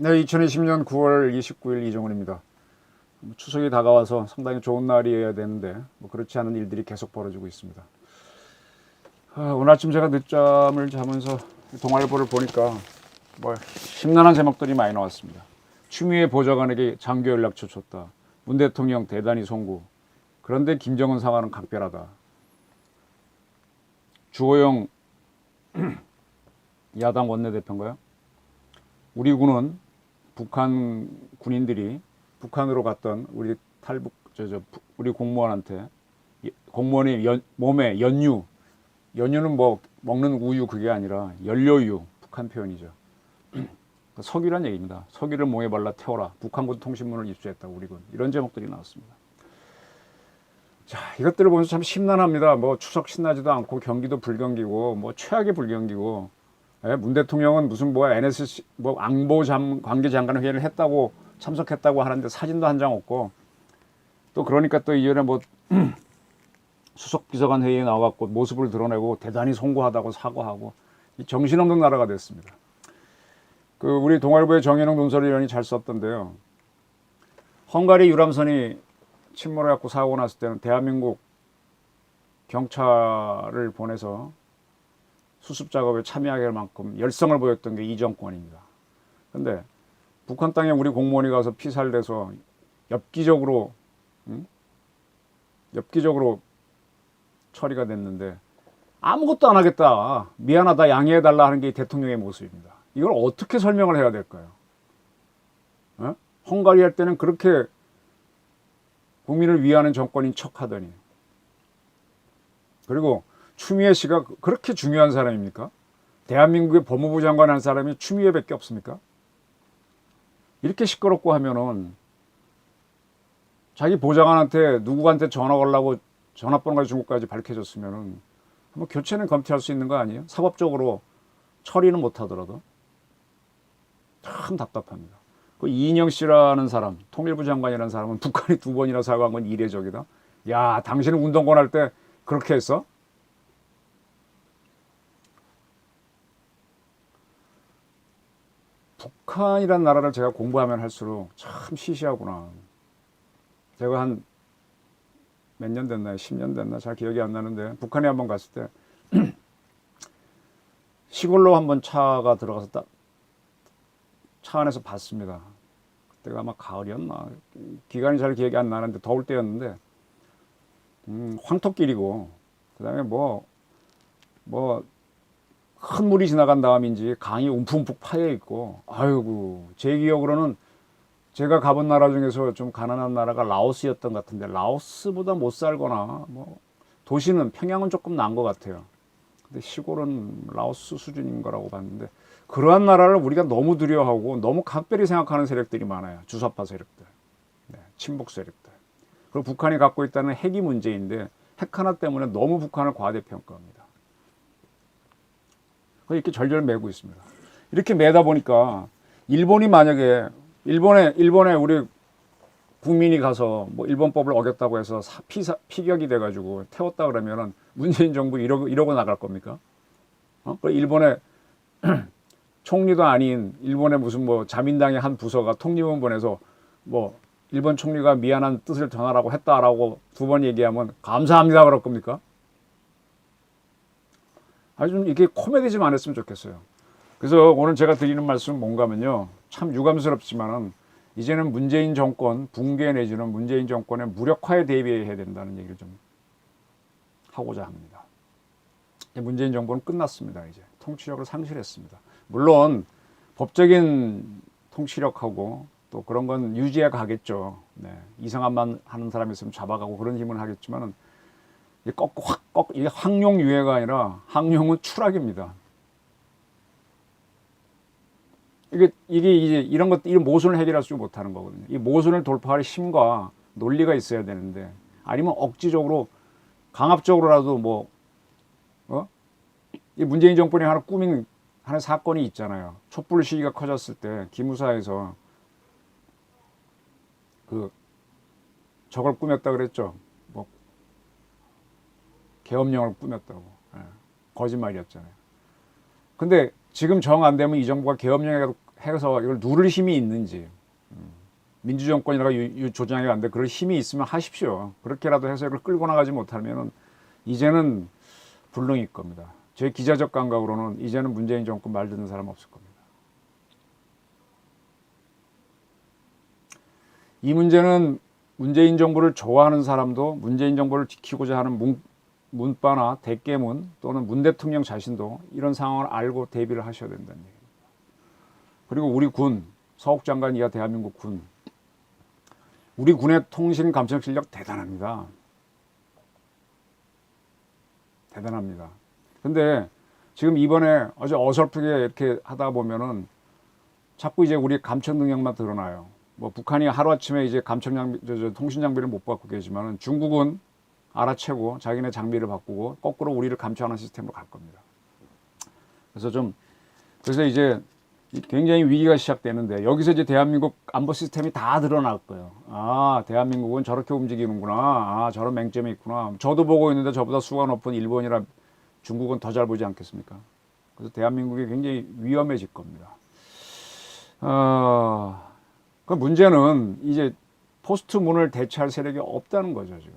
네, 2020년 9월 29일 이정훈입니다. 추석이 다가와서 상당히 좋은 날이어야 되는데 뭐 그렇지 않은 일들이 계속 벌어지고 있습니다. 오늘 아침 제가 늦잠을 자면서 동아일보를 보니까 뭐 심란한 제목들이 많이 나왔습니다. 추미애 보좌관에게 장교 연락처 줬다. 문 대통령 대단히 송구. 그런데 김정은 상황은 각별하다. 주호영 야당 원내대표인가요? 우리 군은 북한 군인들이 북한으로 갔던 우리 우리 공무원한테 공무원의 몸에 연유는 뭐 먹는 우유 그게 아니라 연료유 북한 표현이죠. 석유란 얘기입니다. 석유를 몸에 발라 태워라. 북한군 통신문을 입수했다 우리 군. 이런 제목들이 나왔습니다. 자, 이것들을 보면서 참 심란합니다. 뭐 추석 신나지도 않고 경기도 불경기고 뭐 최악의 불경기고, 문 대통령은 무슨 뭐 NSC 뭐 안보 관계 장관 회의를 했다고 참석했다고 하는데 사진도 한 장 없고, 또 그러니까 또 이전에 뭐 수석 비서관 회의에 나와갖고 모습을 드러내고 대단히 송구하다고 사과하고, 정신없는 나라가 됐습니다. 우리 동아일보의 정현웅 논설위원이 잘 썼던데요. 헝가리 유람선이 침몰해갖고 사고 났을 때는 대한민국 경찰을 보내서 수습 작업에 참여하게 할 만큼 열성을 보였던 게 이 정권입니다. 근데 북한 땅에 우리 공무원이 가서 피살돼서 엽기적으로 처리가 됐는데 아무것도 안 하겠다, 미안하다, 양해해달라 하는 게 대통령의 모습입니다. 이걸 어떻게 설명을 해야 될까요? 헝가리 할 때는 그렇게 국민을 위하는 정권인 척하더니, 그리고 추미애 씨가 그렇게 중요한 사람입니까? 대한민국의 법무부 장관 한 사람이 추미애밖에 없습니까? 이렇게 시끄럽고 하면은 자기 보좌관한테 누구한테 전화 걸라고 전화번호가 중국까지 밝혀졌으면은 한번 교체는 검토할 수 있는 거 아니에요? 사법적으로 처리는 못하더라도. 참 답답합니다. 이인영 씨라는 사람, 통일부 장관이라는 사람은 북한이 2번이나 사과한 건 이례적이다. 야, 당신은 운동권 할 때 그렇게 했어? 북한이라는 나라를 제가 공부하면 할수록 참 시시하구나. 제가 한 몇 년 됐나요? 10년 됐나? 잘 기억이 안 나는데, 북한에 한번 갔을 때 시골로 한번 차가 들어가서 차 안에서 봤습니다. 그때가 아마 가을이었나? 기간이 잘 기억이 안 나는데 더울 때였는데, 황토길이고, 그 다음에 큰 물이 지나간 다음인지 강이 움푹움푹 파여 있고, 아이고, 제 기억으로는 제가 가본 나라 중에서 좀 가난한 나라가 라오스였던 것 같은데, 라오스보다 못 살거나, 도시는 평양은 조금 나은 것 같아요. 근데 시골은 라오스 수준인 거라고 봤는데, 그러한 나라를 우리가 너무 두려워하고 너무 각별히 생각하는 세력들이 많아요. 주사파 세력들, 친북 세력들. 그리고 북한이 갖고 있다는 핵이 문제인데, 핵 하나 때문에 너무 북한을 과대평가합니다. 이렇게 절절 매고 있습니다. 이렇게 매다 보니까 일본이 만약에 일본에 우리 국민이 가서 뭐 일본법을 어겼다고 해서 피격이 돼가지고 태웠다 그러면은 문재인 정부 이러고 나갈 겁니까? 일본의 총리도 아닌 일본의 무슨 자민당의 한 부서가 통립원 보내서 일본 총리가 미안한 뜻을 전하라고 했다라고 2번 얘기하면 감사합니다 그럴 겁니까? 아주 좀 이게 코미디 좀 안 했으면 좋겠어요. 그래서 오늘 제가 드리는 말씀은 뭔가 하면요, 참 유감스럽지만은 이제는 문재인 정권 붕괴 내지는 문재인 정권의 무력화에 대비해야 된다는 얘기를 좀 하고자 합니다. 문재인 정부는 끝났습니다. 이제 통치력을 상실했습니다. 물론 법적인 통치력하고 또 그런 건 유지해 가겠죠. 이상한 말 하는 사람이 있으면 잡아가고 그런 힘을 하겠지만은, 이게 항용 유해가 아니라 항용은 추락입니다. 이게 이제 이런 모순을 해결할 수 못하는 거거든요. 이 모순을 돌파할 힘과 논리가 있어야 되는데, 아니면 억지적으로 강압적으로라도 이 문재인 정권이 하나 꾸민 하나 사건이 있잖아요. 촛불 시위가 커졌을 때 기무사에서 저걸 꾸몄다 그랬죠. 계엄령을 꾸몄다고. 거짓말이었잖아요. 근데 지금 정 안 되면 이 정부가 계엄령이라도 해서 이걸 누를 힘이 있는지, 민주정권이라고 조장이 안 돼. 그럴 힘이 있으면 하십시오. 그렇게라도 해서 이걸 끌고 나가지 못하면은 이제는 불능일 겁니다. 제 기자적 감각으로는 이제는 문재인 정권 말 듣는 사람 없을 겁니다. 이 문제는 문재인 정부를 좋아하는 사람도 문재인 정부를 지키고자 하는 문바나 대깨문 또는 문 대통령 자신도 이런 상황을 알고 대비를 하셔야 된다는 얘기입니다. 그리고 우리 군, 서욱 장관 이하 대한민국 군, 우리 군의 통신 감청 실력 대단합니다. 대단합니다. 근데 지금 이번에 아주 어설프게 이렇게 하다 보면은 자꾸 이제 우리 감청 능력만 드러나요. 뭐 북한이 하루아침에 이제 감청 장비, 통신 장비를 못 받고 계지만은 중국은 알아채고 자기네 장비를 바꾸고 거꾸로 우리를 감청하는 시스템으로 갈 겁니다. 그래서 이제 굉장히 위기가 시작되는데 여기서 이제 대한민국 안보 시스템이 다 드러날 거예요. 아, 대한민국은 저렇게 움직이는구나. 아, 저런 맹점이 있구나. 저도 보고 있는데 저보다 수가 높은 일본이라 중국은 더 잘 보지 않겠습니까? 그래서 대한민국이 굉장히 위험해질 겁니다. 그 문제는 이제 포스트 문을 대체할 세력이 없다는 거죠, 지금.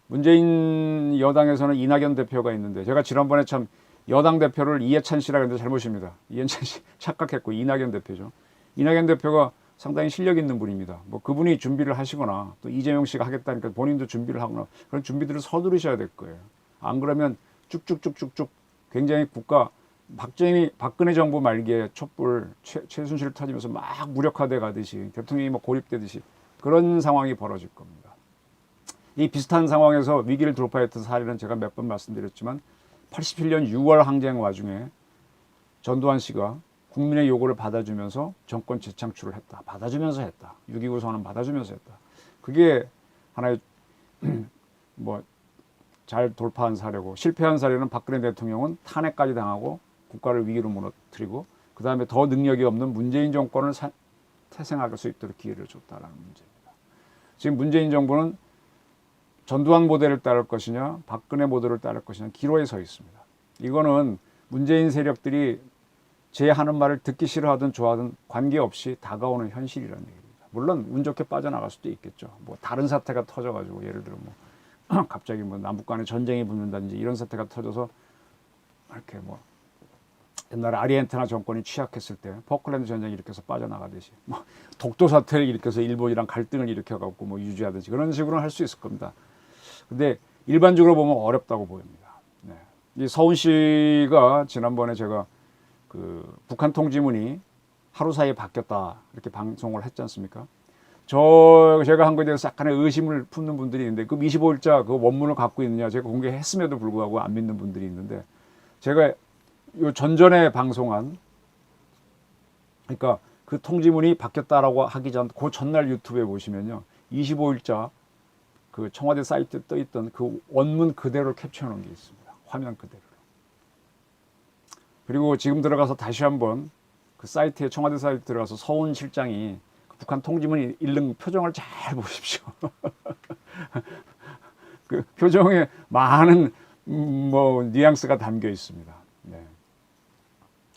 문재인 여당에서는 이낙연 대표가 있는데 제가 지난번에 참 여당 대표를 이해찬 씨라고 했는데 잘못입니다. 이해찬 씨 착각했고 이낙연 대표죠. 이낙연 대표가 상당히 실력 있는 분입니다. 뭐 그분이 준비를 하시거나 또 이재명 씨가 하겠다니까 본인도 준비를 하거나 그런 준비들을 서두르셔야 될 거예요. 안 그러면 쭉쭉쭉쭉쭉 굉장히 박근혜 정부 말기에 촛불 최순실 터지면서 막 무력화돼 가듯이 대통령이 막 고립되듯이 그런 상황이 벌어질 겁니다. 이 비슷한 상황에서 위기를 돌파했던 사례는 제가 몇 번 말씀드렸지만 87년 6월 항쟁 와중에 전두환 씨가 국민의 요구를 받아주면서 정권 재창출을 했다. 받아주면서 했다. 6.29 선언 받아주면서 했다. 그게 하나의 뭐 잘 돌파한 사례고 실패한 사례는 박근혜 대통령은 탄핵까지 당하고 국가를 위기로 무너뜨리고 그 다음에 더 능력이 없는 문재인 정권을 태생할 수 있도록 기회를 줬다라는 문제입니다. 지금 문재인 정부는 전두환 모델을 따를 것이냐 박근혜 모델을 따를 것이냐 기로에 서 있습니다. 이거는 문재인 세력들이 제 하는 말을 듣기 싫어하든 좋아하든 관계없이 다가오는 현실이라는 얘기입니다. 물론 운 좋게 빠져나갈 수도 있겠죠. 뭐 다른 사태가 터져가지고 예를 들어 뭐 갑자기 뭐 남북 간에 전쟁이 붙는다든지 이런 사태가 터져서 이렇게 뭐 옛날에 아르헨티나 정권이 취약했을 때 포클랜드 전쟁이 일으켜서 빠져나가듯이 뭐 독도 사태를 일으켜서 일본이랑 갈등을 일으켜갖고 뭐 유지하든지 그런 식으로는 할 수 있을 겁니다. 근데 일반적으로 보면 어렵다고 보입니다. 네. 이 서훈 씨가 지난번에 제가 그 북한 통지문이 하루 사이에 바뀌었다 이렇게 방송을 했지 않습니까? 제가 한 거에 대해서 약간의 의심을 품는 분들이 있는데 그 25일자 그 원문을 갖고 있느냐 제가 공개했음에도 불구하고 안 믿는 분들이 있는데 제가 요 전전에 방송한 그러니까 그 통지문이 바뀌었다라고 하기 전 그 전날 유튜브에 보시면요 25일자 그 청와대 사이트에 떠 있던 그 원문 그대로 캡처해 놓은 게 있습니다. 화면 그대로. 그리고 지금 들어가서 다시 한번 그 사이트에 청와대 사이트 들어가서 서훈 실장이 북한 통지문 읽는 표정을 잘 보십시오. 그 표정에 많은 뭐 뉘앙스가 담겨 있습니다. 네.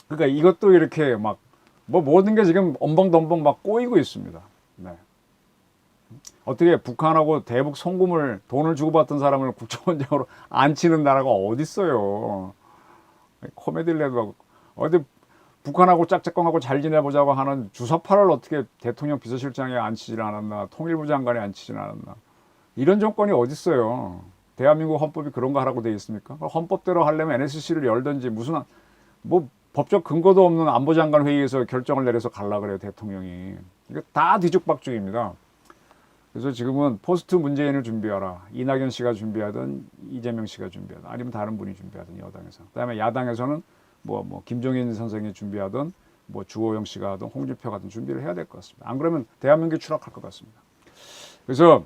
그러니까 이것도 이렇게 막 뭐 모든 게 지금 엄벙덤벙 막 꼬이고 있습니다. 네. 어떻게 북한하고 대북 송금을 돈을 주고받던 사람을 국정원장으로 앉히는 나라가 어디 있어요? 코미디를 해도 어디 북한하고 짝짝꿍하고 잘 지내보자고 하는 주사파를 어떻게 대통령 비서실장에 앉히질 않았나 통일부 장관에 앉히질 않았나 이런 정권이 어디 있어요. 대한민국 헌법이 그런 거 하라고 돼 있습니까? 헌법대로 하려면 NSC를 열든지 무슨 뭐 법적 근거도 없는 안보장관 회의에서 결정을 내려서 갈라 그래요 대통령이. 이거 다 뒤죽박죽입니다. 그래서 지금은 포스트 문재인을 준비하라. 이낙연 씨가 준비하든 이재명 씨가 준비하든 아니면 다른 분이 준비하든 여당에서. 그다음에 야당에서는 뭐 김종인 선생이 준비하든 뭐 주호영 씨가 하든 홍준표가 하든 준비를 해야 될 것 같습니다. 안 그러면 대한민국이 추락할 것 같습니다. 그래서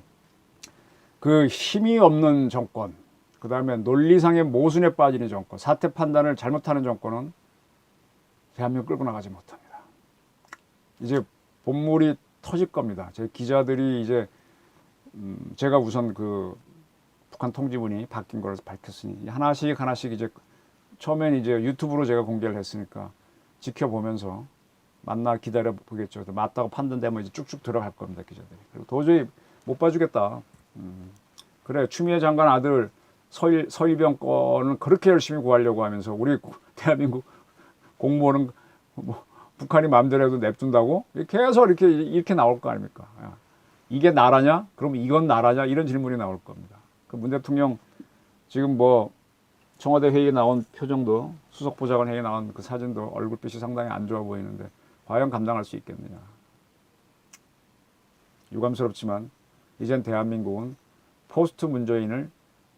그 힘이 없는 정권, 그다음에 논리상의 모순에 빠지는 정권, 사태 판단을 잘못하는 정권은 대한민국 끌고 나가지 못합니다. 이제 본물이 터질 겁니다. 제 기자들이 이제 제가 우선 그 북한 통지문이 바뀐 걸 밝혔으니 하나씩 이제 처음엔 이제 유튜브로 제가 공개를 했으니까 지켜보면서 맞나 기다려 보겠죠. 맞다고 판단되면 이제 쭉쭉 들어갈 겁니다, 기자들이. 그리고 도저히 못 봐주겠다. 그래, 추미애 장관 아들 서일병 건은 그렇게 열심히 구하려고 하면서 우리 대한민국 공무원은 뭐 북한이 마음대로 해도 냅둔다고 계속 이렇게 나올 거 아닙니까? 야, 이게 나라냐? 그럼 이건 나라냐? 이런 질문이 나올 겁니다. 그 문 대통령 지금 뭐 청와대 회의에 나온 표정도 수석보좌관 회의에 나온 그 사진도 얼굴빛이 상당히 안 좋아 보이는데 과연 감당할 수 있겠느냐. 유감스럽지만 이젠 대한민국은 포스트 문재인을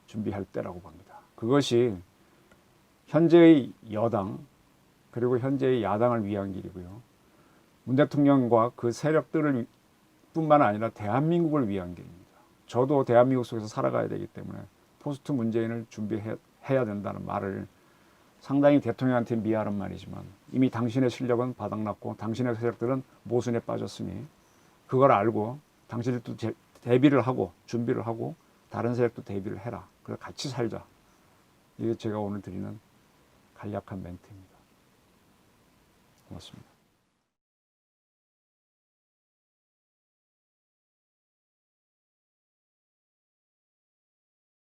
준비할 때라고 봅니다. 그것이 현재의 여당 그리고 현재의 야당을 위한 길이고요. 문 대통령과 그 세력들을 뿐만 아니라 대한민국을 위한 길입니다. 저도 대한민국 속에서 살아가야 되기 때문에 포스트 문재인을 준비해야 된다는 말을 상당히 대통령한테 미안한 말이지만 이미 당신의 실력은 바닥났고 당신의 세력들은 모순에 빠졌으니 그걸 알고 당신들도 대비를 하고 준비를 하고 다른 세력도 대비를 해라. 그래 같이 살자. 이게 제가 오늘 드리는 간략한 멘트입니다. 고맙습니다.